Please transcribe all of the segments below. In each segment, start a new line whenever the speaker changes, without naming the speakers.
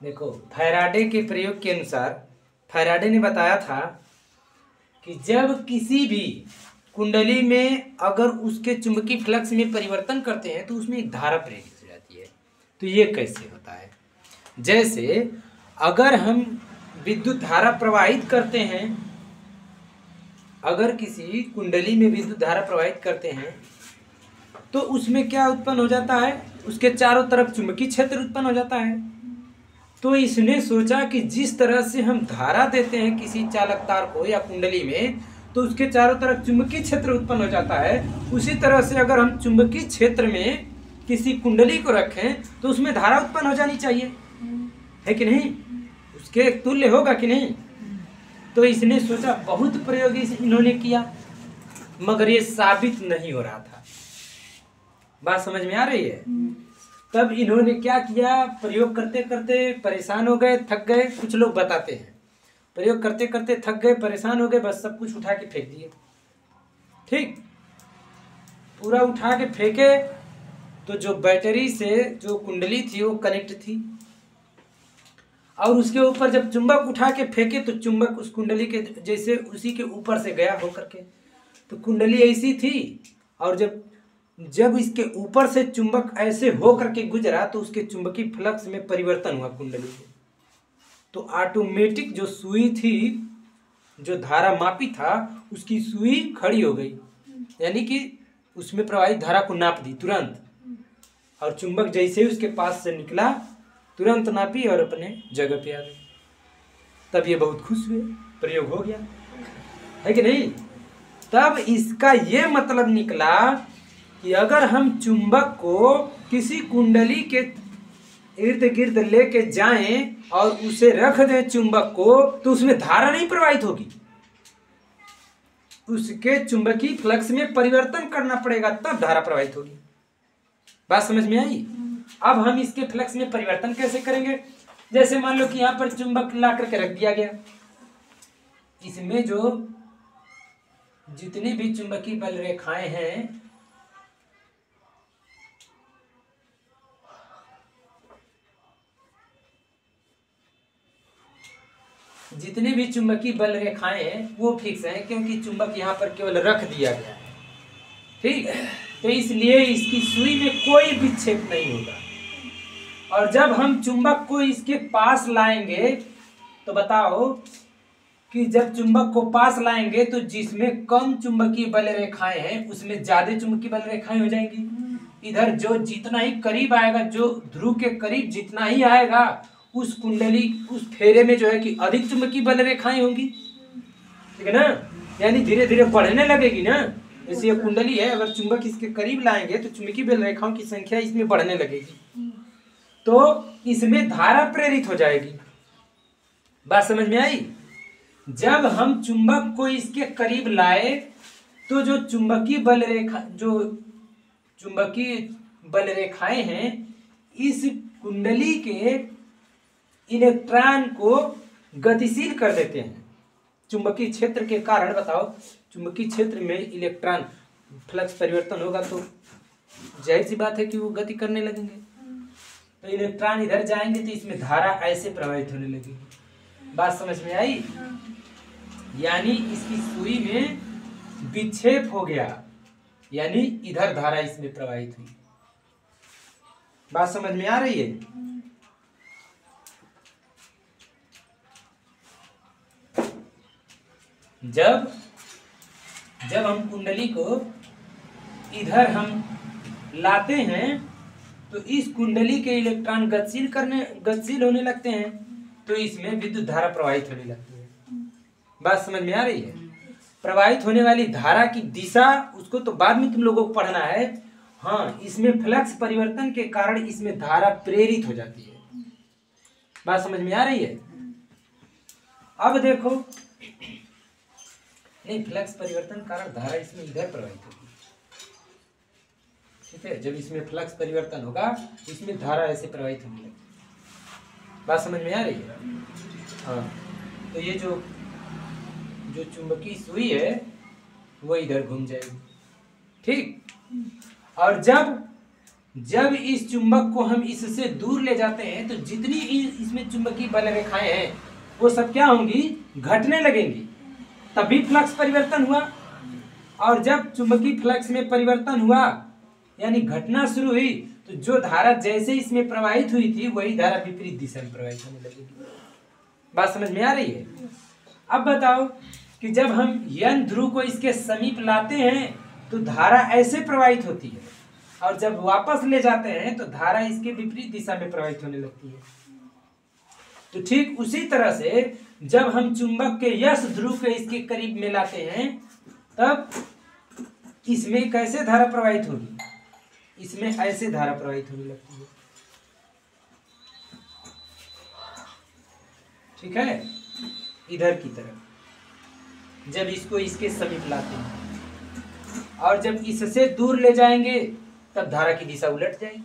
देखो, फैराडे के प्रयोग के अनुसार फैराडे ने बताया था कि जब किसी भी कुंडली में अगर उसके चुंबकीय फ्लक्स में परिवर्तन करते हैं तो उसमें एक धारा प्रेरित हो जाती है। तो ये कैसे होता है? जैसे अगर हम विद्युत धारा प्रवाहित करते हैं, अगर किसी कुंडली में विद्युत धारा प्रवाहित करते हैं तो उसमें क्या उत्पन्न हो जाता है? उसके चारों तरफ चुंबकीय क्षेत्र उत्पन्न हो जाता है। तो इसने सोचा कि जिस तरह से हम धारा देते हैं किसी चालक तार को या कुंडली में, तो उसके चारों तरफ चुंबकीय क्षेत्र उत्पन्न हो जाता है। उसी तरह से अगर हम चुंबकीय क्षेत्र में किसी कुंडली को रखें तो उसमें धारा उत्पन्न हो जानी चाहिए, है कि नहीं? उसके तुल्य होगा कि नहीं? तो इसने सोचा, बहुत प्रयोग इन्होंने किया, मगर ये साबित नहीं हो रहा था। बात समझ में आ रही है? तब इन्होंने क्या किया? प्रयोग करते करते परेशान हो गए, थक गए। कुछ लोग बताते हैं प्रयोग करते करते थक गए, परेशान हो गए, बस सब कुछ उठा के फेंक दिए। ठीक, पूरा उठा के फेंके तो जो बैटरी से जो कुंडली थी वो कनेक्ट थी, और उसके ऊपर जब चुंबक उठा के फेंके तो चुंबक उस कुंडली के जैसे उसी के ऊपर से गया होकर के। तो कुंडली ऐसी थी, और जब इसके ऊपर से चुंबक ऐसे हो करके गुजरा तो उसके चुंबकीय फ्लक्स में परिवर्तन हुआ कुंडली में। तो ऑटोमेटिक जो सुई थी, जो धारा मापी था, उसकी सुई खड़ी हो गई, यानी कि उसमें प्रवाहित धारा को नाप दी तुरंत, और चुंबक जैसे ही उसके पास से निकला तुरंत नापी और अपने जगह पे आ गई। तब ये बहुत खुश हुए, प्रयोग हो गया, है कि नहीं? तब इसका ये मतलब निकला कि अगर हम चुंबक को किसी कुंडली के इर्द गिर्द लेके जाएं और उसे रख दें चुंबक को, तो उसमें धारा नहीं प्रवाहित होगी, उसके चुंबकीय फ्लक्स में परिवर्तन करना पड़ेगा, तब धारा प्रवाहित होगी। बात समझ में आई? अब हम इसके फ्लक्स में परिवर्तन कैसे करेंगे? जैसे मान लो कि यहां पर चुंबक ला करके रख दिया गया, इसमें जो जितनी भी चुंबकीय बल रेखाएं हैं, जितनी भी चुंबकीय बल रेखाएं हैं वो फिक्स हैं, क्योंकि चुंबक यहाँ पर केवल रख दिया गया है। ठीक, तो इसलिए इसकी सुई में कोई विक्षेप नहीं होगा। और जब हम चुंबक को इसके पास लाएंगे तो बताओ कि जब चुंबक को पास लाएंगे तो जिसमें कम चुंबकीय बल रेखाएं हैं उसमें ज्यादा चुंबकीय बल रेखाएं हो जाएंगी। इधर जो जितना ही करीब आएगा, जो ध्रुव के करीब जितना ही आएगा, उस कुंडली उस फेरे में जो है कि अधिक चुंबकीय बल रेखाएं होंगी, ठीक है ना? यानी धीरे धीरे बढ़ने लगेगी ना। जैसे ये कुंडली है, अगर चुंबक इसके करीब लाएंगे तो चुंबकीय बल रेखाओं की संख्या इसमें बढ़ने लगेगी, तो इसमें धारा प्रेरित हो जाएगी। बात समझ में आई? जब हम चुंबक को इसके करीब लाए तो जो चुंबकीय बल रेखाएं हैं इस कुंडली के इलेक्ट्रॉन को गतिशील कर देते हैं चुंबकीय क्षेत्र के कारण। बताओ, चुंबकीय क्षेत्र में इलेक्ट्रॉन फ्लक्स परिवर्तन होगा तो जाहिर सी बात है कि वो गति करने लगेंगे, तो इलेक्ट्रॉन इधर जाएंगे तो इसमें धारा ऐसे प्रवाहित होने लगेगी। बात समझ में आई? यानी इसकी सुई में विक्षेप हो गया, यानी इधर धारा इसमें प्रवाहित हुई। बात समझ में आ रही है? जब हम कुंडली को इधर हम लाते हैं तो इस कुंडली के इलेक्ट्रॉन गतिशील होने लगते हैं, तो इसमें विद्युत धारा प्रवाहित होने लगती है। बात समझ में आ रही है? प्रवाहित होने वाली धारा की दिशा उसको तो बाद में तुम लोगों को पढ़ना है। हाँ, इसमें फ्लक्स परिवर्तन के कारण इसमें धारा प्रेरित हो जाती है। बात समझ में आ रही है? अब देखो, नहीं, फ्लक्स परिवर्तन कारण धारा इसमें इधर प्रवाहित होगी, ठीक है? जब इसमें फ्लक्स परिवर्तन होगा इसमें धारा ऐसे प्रवाहित होने लगेगी। बात समझ में आ रही है? हाँ, तो ये जो चुंबकीय सुई है वो इधर घूम जाएगी, ठीक? और जब जब इस चुंबक को हम इससे दूर ले जाते हैं तो जितनी इसमें चुंबकीय बल रेखाएं हैं वो सब क्या होंगी, घटने लगेंगी, तभी फ्लक्स परिवर्तन हुआ। और जब चुंबकीय फ्लक्स में परिवर्तन हुआ यानी घटना शुरू हुई तो जो धारा जैसे इसमें प्रवाहित हुई थी वही धारा विपरीत दिशा में प्रवाहित होने लगेगी। बात समझ में आ रही है? अब बताओ कि जब हम यन ध्रुव को इसके समीप लाते हैं तो धारा ऐसे प्रवाहित होती है और जब वापस ले जाते हैं तो धारा इसके विपरीत दिशा में प्रवाहित होने लगती है। तो ठीक उसी तरह से जब हम चुंबक के यस ध्रुव के इसके करीब में लाते हैं तब इसमें कैसे धारा प्रवाहित होगी, इसमें ऐसे धारा प्रवाहित होने लगती है। ठीक है, इधर की तरफ जब इसको इसके समीप लाते हैं और जब इससे दूर ले जाएंगे तब धारा की दिशा उलट जाएगी।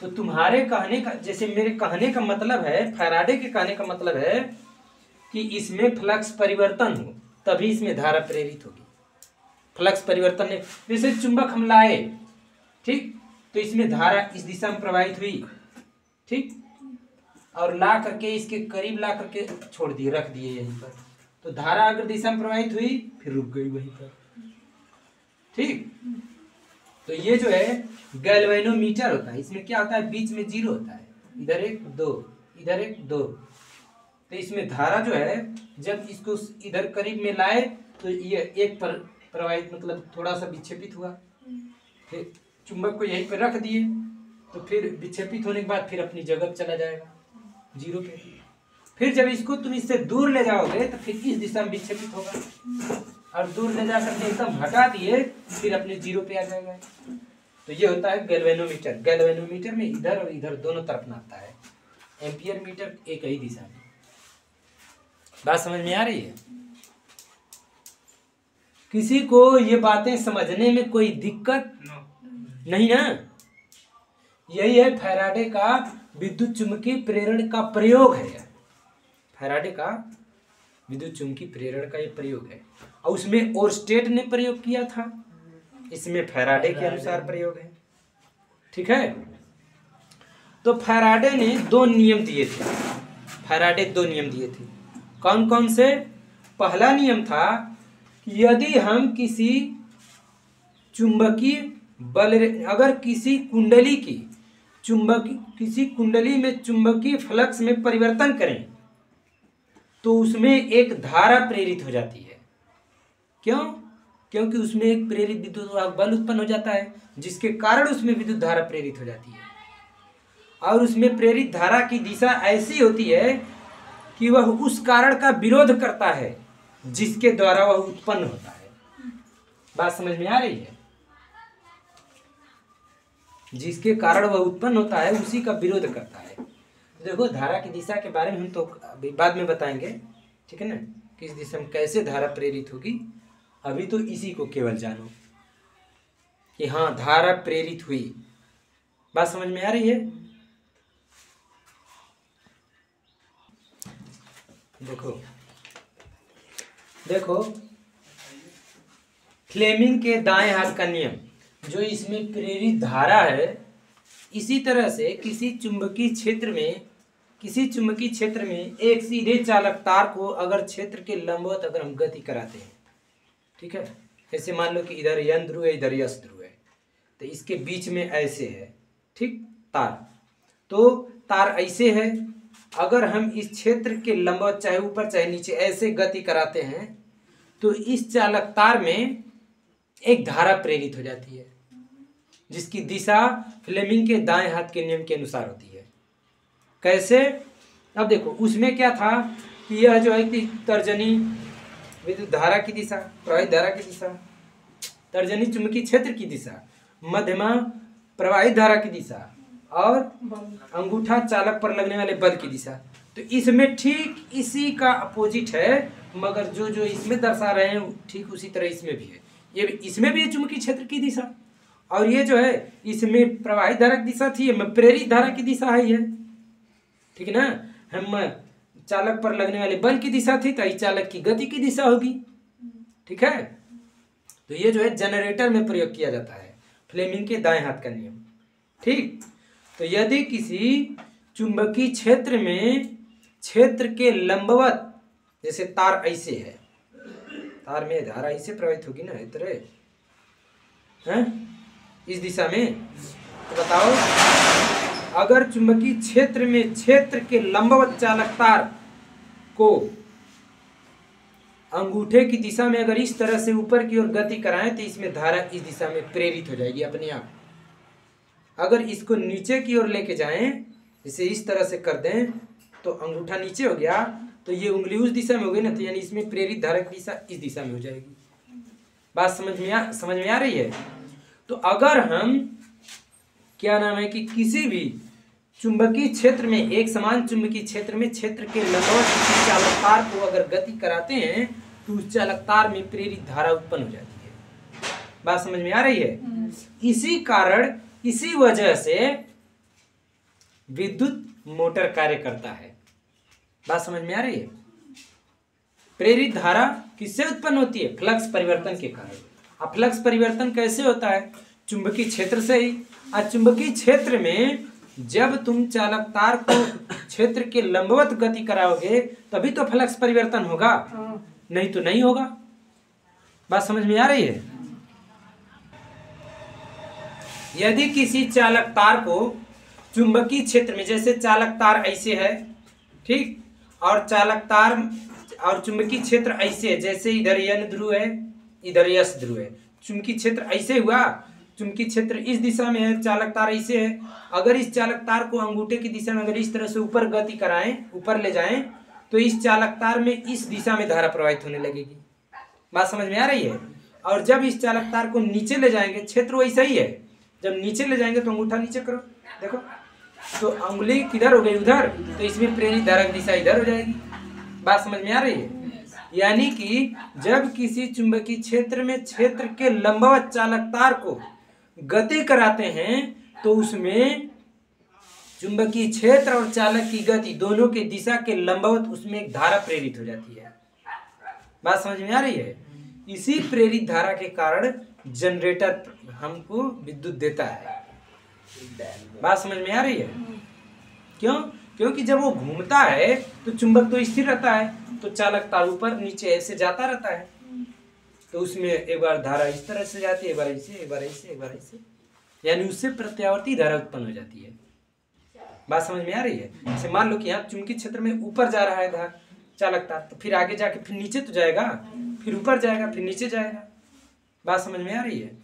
तो तुम्हारे कहने का, जैसे मेरे कहने का मतलब है, फैराडे के कहने का मतलब है कि इसमें फ्लक्स परिवर्तन हो तभी इसमें धारा प्रेरित होगी। फ्लक्स परिवर्तन है, जैसे चुंबक हम लाए, ठीक, तो इसमें धारा इस दिशा में प्रवाहित हुई, ठीक, और ला करके इसके करीब ला करके छोड़ दिए, रख दिए यहीं पर, तो धारा अगर दिशा में प्रवाहित हुई फिर रुक गई वहीं पर। ठीक, तो ये जो है गैल्वेनोमीटर होता है। इसमें क्या होता है, बीच में जीरो होता है, इधर एक दो, इधर एक दो, तो इसमें धारा जो है जब इसको इधर करीब में लाए तो ये एक पर प्रवाहित, मतलब थोड़ा सा विक्षेपित हुआ, फिर चुंबक को यहीं पर रख दिए तो फिर विक्षेपित होने के बाद फिर अपनी जगह पर चला जाएगा जीरो पे। फिर जब इसको तुम इससे दूर ले जाओगे तो फिर इस दिशा में विक्षेपित होगा और दूर ले जाकर के एकदम हटा दिए फिर अपने जीरो पे आ जाएगा। तो ये होता है गैल्वेनोमीटर। गैल्वेनोमीटर में इधर और इधर दोनों तरफ नापता है, एम्पियर मीटर एक ही दिशा में। बात समझ में आ रही है? किसी को ये बातें समझने में कोई दिक्कत नहीं ना? यही है फैराडे का विद्युत चुंबकीय प्रेरण का प्रयोग है। फैराडे का विद्युत चुंबकीय प्रेरण का ये प्रयोग है और उसमें ओरस्टेड ने प्रयोग किया था, इसमें फैराडे के अनुसार प्रयोग है। ठीक है, तो फैराडे ने दो नियम दिए थे। फैराडे दो नियम दिए थे, कौन कौन से? पहला नियम था कि यदि हम किसी चुंबकीय बल, अगर किसी कुंडली में चुंबकीय फ्लक्स में परिवर्तन करें तो उसमें एक धारा प्रेरित हो जाती है। क्यों? क्योंकि उसमें एक प्रेरित विद्युत बल उत्पन्न हो जाता है जिसके कारण उसमें विद्युत धारा प्रेरित हो जाती है और उसमें प्रेरित धारा की दिशा ऐसी होती है कि वह उस कारण का विरोध करता है जिसके द्वारा वह उत्पन्न होता है। बात समझ में आ रही है? जिसके कारण वह उत्पन्न होता है उसी का विरोध करता है। देखो, धारा की दिशा के बारे में हम तो अभी बाद में बताएंगे, ठीक है ना, किस दिशा में कैसे धारा प्रेरित होगी। अभी तो इसी को केवल जानो कि हाँ धारा प्रेरित हुई। बात समझ में आ रही है? देखो फ्लेमिंग के दाएं हाथ का नियम जो इसमें प्रेरित धारा है, इसी तरह से किसी चुंबकीय क्षेत्र में एक सीधे चालक तार को अगर क्षेत्र के लंबवत अगर हम गति कराते हैं, ठीक है, जैसे मान लो कि इधर यन ध्रुव है, इधर यस ध्रुव है, तो इसके बीच में ऐसे है, ठीक, तार, तो तार ऐसे है, अगर हम इस क्षेत्र के लंबवत चाहे ऊपर चाहे नीचे ऐसे गति कराते हैं तो इस चालक तार में एक धारा प्रेरित हो जाती है जिसकी दिशा फ्लेमिंग के दाएं हाथ के नियम के अनुसार होती है। कैसे? अब देखो, उसमें क्या था कि यह जो है कि तर्जनी विद्युत धारा की दिशा, प्रवाहित धारा की दिशा, तर्जनी चुंबकीय क्षेत्र की दिशा, मध्यमा प्रवाहित धारा की दिशा और अंगूठा चालक पर लगने वाले बल की दिशा। तो इसमें ठीक इसी का अपोजिट है, मगर जो जो इसमें दर्शा रहे हैं ठीक उसी तरह इसमें भी है। ये इसमें भी है चुंबकीय क्षेत्र की दिशा और ये जो है इसमें प्रवाहित धारा की दिशा थी, प्रेरित धारा की दिशा है ये, ठीक है ना। हम चालक पर लगने वाले बल की दिशा थी तो इस चालक की गति की दिशा होगी, ठीक है। तो ये जो है जनरेटर में प्रयोग किया जाता है, फ्लेमिंग के दाएं हाथ का नियम। ठीक, तो यदि किसी चुंबकीय क्षेत्र में क्षेत्र के लंबवत, जैसे तार ऐसे है, तार में धारा ऐसे प्रवाहित होगी ना, इस तरह है, इस दिशा में, तो बताओ अगर चुंबकीय क्षेत्र में क्षेत्र के लंबवत चालक तार को अंगूठे की दिशा में अगर इस तरह से ऊपर की ओर गति कराएं तो इसमें धारा इस दिशा में प्रेरित हो जाएगी अपने आप। अगर इसको नीचे की ओर लेके जाएं, जैसे इस तरह से कर दें तो अंगूठा नीचे हो गया, तो ये उंगली उस दिशा में हो गई ना, तो यानी इसमें प्रेरित धारा की दिशा इस दिशा में हो जाएगी। बात समझ में आ रही है? तो अगर हम क्या नाम है कि किसी भी चुंबकीय क्षेत्र में, एक समान चुंबकीय क्षेत्र में क्षेत्र के लंबवत किसी चालक तार को अगर गति कराते हैं तो उस चालक तार में प्रेरित धारा उत्पन्न हो जाती है। बात समझ में आ रही है? इसी कारण, इसी वजह से विद्युत मोटर कार्य करता है। बात समझ में आ रही है? प्रेरित धारा किससे उत्पन्न होती है? फ्लक्स परिवर्तन के कारण। अब फ्लक्स परिवर्तन कैसे होता है? चुंबकीय क्षेत्र से ही। और चुंबकीय क्षेत्र में जब तुम चालक तार को क्षेत्र के लंबवत गति कराओगे तभी तो फ्लक्स परिवर्तन होगा, नहीं तो नहीं होगा। बात समझ में आ रही है? यदि किसी चालक तार को चुंबकीय क्षेत्र में, जैसे चालक तार ऐसे है, ठीक, और चालक तार और चुंबकीय क्षेत्र ऐसे है, जैसे इधर N ध्रुव है, इधर S ध्रुव है, चुंबकीय क्षेत्र ऐसे हुआ, चुंबकीय क्षेत्र इस दिशा में है, चालक तार ऐसे है। अगर इस चालक तार को अंगूठे की दिशा में अगर इस तरह से ऊपर गति कराएं, ऊपर ले जाएं, तो इस चालक तार में इस दिशा में धारा प्रवाहित होने लगेगी। बात समझ में आ रही है? और जब इस चालक तार को नीचे ले जाएंगे, क्षेत्र वैसा ही है, जब नीचे ले जाएंगे तो अंगूठा नीचे करो, देखो, तो अंगुली किधर हो गई? उधर, तो इसमें प्रेरित धारा की दिशा इधर हो जाएगी। बात समझ में आ रही है? यानी कि जब किसी चुंबकीय क्षेत्र में क्षेत्र के लंबवत चालक तार को गति कराते हैं तो उसमें चुंबकीय क्षेत्र और चालक की गति दोनों के दिशा के लंबवत उसमें एक धारा प्रेरित हो जाती है। बात समझ में आ रही है? इसी प्रेरित धारा के कारण जनरेटर हमको विद्युत देता है। बात समझ में आ रही है? क्यों? क्योंकि जब वो घूमता है तो चुंबक तो स्थिर रहता है, तो चालक तार ऊपर नीचे ऐसे जाता रहता है, तो उसमें एक बार धारा इस तरह से जाती है, एक बार ऐसे, एक बार ऐसे, एक बार ऐसे, यानी उससे प्रत्यावर्ती धारा उत्पन्न हो जाती है। बात समझ में आ रही है? जैसे मान लो कि यहाँ चुंबकीय क्षेत्र में ऊपर जा रहा है धारा चालक तार, तो फिर आगे जाके फिर नीचे तो जाएगा, फिर ऊपर जाएगा, फिर नीचे जाएगा। बात समझ में आ रही है?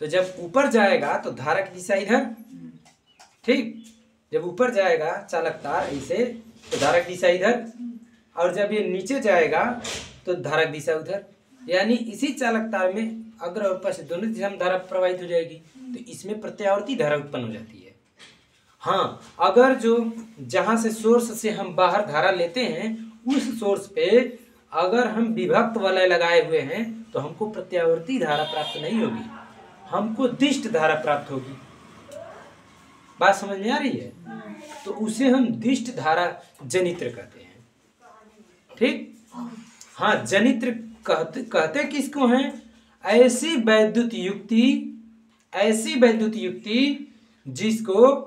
तो जब ऊपर जाएगा तो धारा की दिशा इधर, ठीक, जब ऊपर जाएगा चालक तार ऐसे तो धारा की दिशा इधर, और जब ये नीचे जाएगा तो धारा की दिशा उधर। यानी इसी चालक तार में अग्र और पश्च दोनों दिशा में धारा प्रवाहित हो जाएगी, तो इसमें प्रत्यावर्ती धारा उत्पन्न हो जाती है। हाँ, अगर जो जहां से सोर्स से हम बाहर धारा लेते हैं उस सोर्स पे अगर हम विभक्त वलय लगाए हुए हैं तो हमको प्रत्यावर्ती धारा प्राप्त नहीं होगी, हमको दिष्ट धारा प्राप्त होगी। बात समझ में आ रही है? तो उसे हम दिष्ट धारा जनित्र कहते हैं। ठीक, हाँ, जनित्र कहते किसको हैं? ऐसी वैद्युत युक्ति जिसको,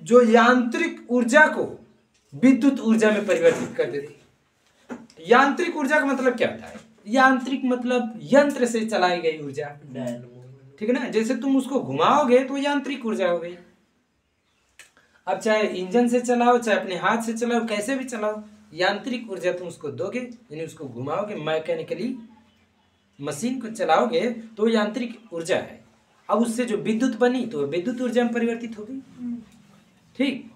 जो यांत्रिक ऊर्जा को विद्युत ऊर्जा में परिवर्तित कर देती। यांत्रिक ऊर्जा का मतलब क्या होता है? यांत्रिक मतलब यंत्र से चलाई गई ऊर्जा, ठीक है ना? जैसे तुम उसको घुमाओगे तो यांत्रिक ऊर्जा हो गई। अब चाहे इंजन से चलाओ, चाहे अपने हाथ से चलाओ, कैसे भी चलाओ, यांत्रिक ऊर्जा तुम उसको दोगे, यानी उसको घुमाओगे, मैकेनिकली मशीन को चलाओगे तो यांत्रिक ऊर्जा है। अब उससे जो विद्युत बनी तो विद्युत ऊर्जा में परिवर्तित हो गई। ठीक,